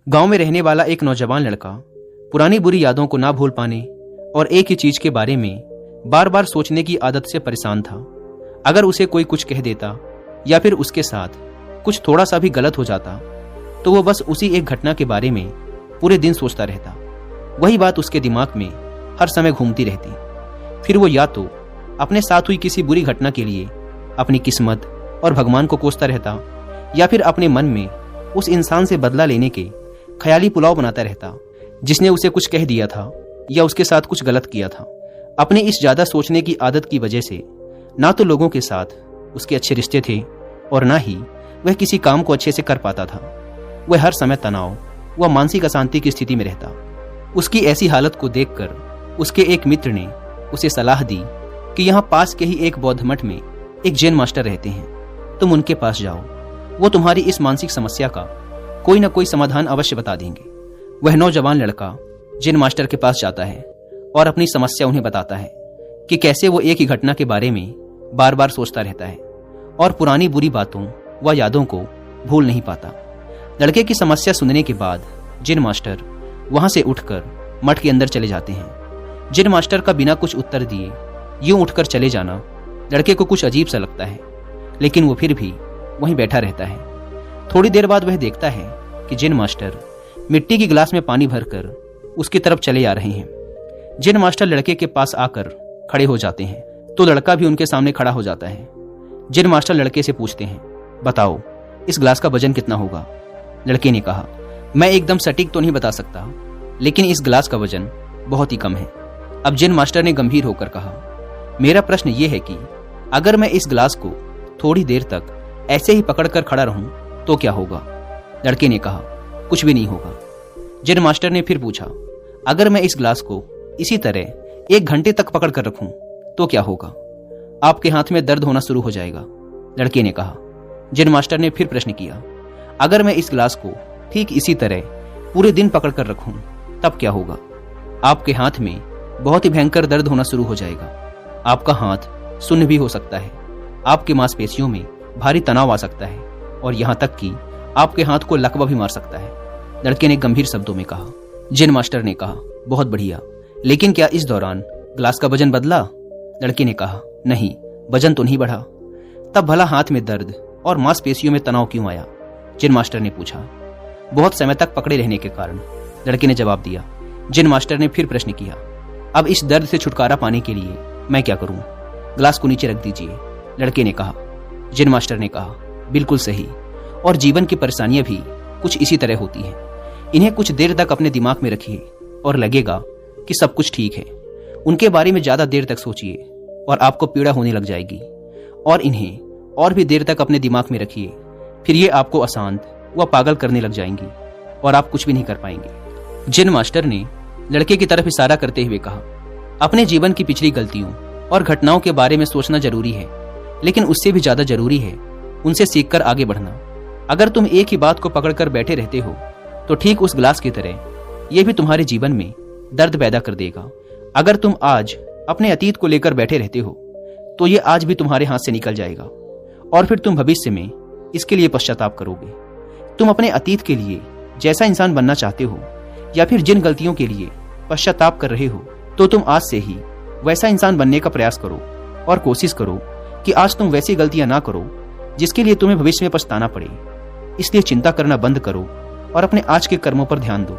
गांव में रहने वाला एक नौजवान लड़का पुरानी बुरी यादों को ना भूल पाने और एक ही चीज के बारे में बार बार सोचने की आदत से परेशान था। अगर उसे कोई कुछ कह देता या फिर उसके साथ कुछ थोड़ा सा भी गलत हो जाता तो वो बस उसी एक घटना के बारे में पूरे दिन सोचता रहता। वही बात उसके दिमाग में हर समय घूमती रहती। फिर वो या तो अपने साथ हुई किसी बुरी घटना के लिए अपनी किस्मत और भगवान को कोसता रहता या फिर अपने मन में उस इंसान से बदला लेने के ख्याली पुलाव बनाता रहता जिसने उसे कुछ कह दिया था या उसके साथ कुछ गलत किया था। अपने इस ज्यादा सोचने की आदत की वजह से ना तो लोगों के साथ उसके अच्छे रिश्ते थे और ना ही वह किसी काम को अच्छे से कर पाता था। वह हर समय तनाव व मानसिक अशांति की स्थिति में रहता। उसकी ऐसी हालत को देखकर उसके एक मित्र ने उसे सलाह दी कि यहाँ पास के ही एक बौद्ध मठ में एक जैन मास्टर रहते हैं, तुम उनके पास जाओ, वो तुम्हारी इस मानसिक समस्या का कोई ना कोई समाधान अवश्य बता देंगे। वह नौजवान लड़का जैन मास्टर के पास जाता है और अपनी समस्या उन्हें बताता है कि कैसे वो एक ही घटना के बारे में बार बार सोचता रहता है और पुरानी बुरी बातों व यादों को भूल नहीं पाता। लड़के की समस्या सुनने के बाद जैन मास्टर वहां से उठकर मठ के अंदर चले जाते हैं। जैन मास्टर का बिना कुछ उत्तर दिए यूं उठकर चले जाना लड़के को कुछ अजीब सा लगता है, लेकिन वो फिर भी वहीं बैठा रहता है। थोड़ी देर बाद वह देखता है कि जैन मास्टर मिट्टी की गिलास में पानी भरकर उसकी तरफ चले आ रहे हैं। जैन मास्टर लड़के के पास आकर खड़े हो जाते हैं तो लड़का भी उनके सामने खड़ा हो जाता है। जैन मास्टर लड़के से पूछते हैं, बताओ इस गिलास का वजन कितना होगा? लड़के ने कहा, मैं एकदम सटीक तो नहीं बता सकता, लेकिन इस गिलास का वजन बहुत ही कम है। अब जैन मास्टर ने गंभीर होकर कहा, मेरा प्रश्न यह है कि अगर मैं इस गिलास को थोड़ी देर तक ऐसे ही पकड़कर खड़ा रहूं तो क्या होगा? लड़के ने कहा, कुछ भी नहीं होगा। जैन मास्टर ने फिर पूछा, अगर मैं इस गिलास को इसी तरह 1 घंटे तक पकड़ कर रखूं तो क्या होगा? आपके हाथ में दर्द होना शुरू हो जाएगा। लड़के ने कहा। जैन मास्टर ने फिर प्रश्न किया, अगर मैं इस गिलास को ठीक इसी तरह पूरे दिन पकड़ कर रखूं तब क्या होगा? आपके हाथ में बहुत ही भयंकर दर्द होना शुरू हो जाएगा। आपका हाथ सुन्न भी हो सकता है, आपके मांसपेशियों में भारी तनाव आ सकता है और यहां तक कि आपके हाथ को लकवा भी मार सकता है। लड़के ने गंभीर शब्दों में कहा। जैन मास्टर ने कहा, बहुत बढ़िया, लेकिन क्या इस दौरान ग्लास का वजन बदला? लड़के ने कहा, नहीं, वजन तो नहीं बढ़ा। तब भला हाथ में दर्द और मांसपेशियों में तनाव क्यों आया? जैन मास्टर ने पूछा। बहुत समय तक पकड़े रहने के कारण, लड़के ने जवाब दिया। जैन मास्टर ने फिर प्रश्न किया, अब इस दर्द से छुटकारा पाने के लिए मैं क्या करूं? ग्लास को नीचे रख दीजिए। लड़के ने कहा। जैन मास्टर ने कहा, बिल्कुल सही, और जीवन की परेशानियां भी कुछ इसी तरह होती हैं। इन्हें कुछ देर तक अपने दिमाग में रखिए और लगेगा कि सब कुछ ठीक है। उनके बारे में ज्यादा देर तक सोचिए और आपको पीड़ा होने लग जाएगी, और इन्हें और भी देर तक अपने दिमाग में रखिए, फिर ये आपको अशांत व पागल करने लग जाएंगी और आप कुछ भी नहीं कर पाएंगे। जैन मास्टर ने लड़के की तरफ इशारा करते हुए कहा, अपने जीवन की पिछली गलतियों और घटनाओं के बारे में सोचना जरूरी है, लेकिन उससे भी ज्यादा जरूरी है उनसे सीखकर आगे बढ़ना। अगर तुम एक ही बात को पकड़कर बैठे रहते हो तो ठीक उस ग्लास की तरह यह भी तुम्हारे जीवन में दर्द पैदा कर देगा। अगर तुम आज अपने अतीत को लेकर बैठे रहते हो तो ये आज भी तुम्हारे हाथ से निकल जाएगा और फिर तुम भविष्य में इसके लिए पश्चाताप करोगे। तुम अपने अतीत के लिए जैसा इंसान बनना चाहते हो या फिर जिन गलतियों के लिए पश्चाताप कर रहे हो, तो तुम आज से ही वैसा इंसान बनने का प्रयास करो और कोशिश करो कि आज तुम वैसी गलतियां ना करो जिसके लिए तुम्हें भविष्य में पछताना पड़े। इसलिए चिंता करना बंद करो और अपने आज के कर्मों पर ध्यान दो।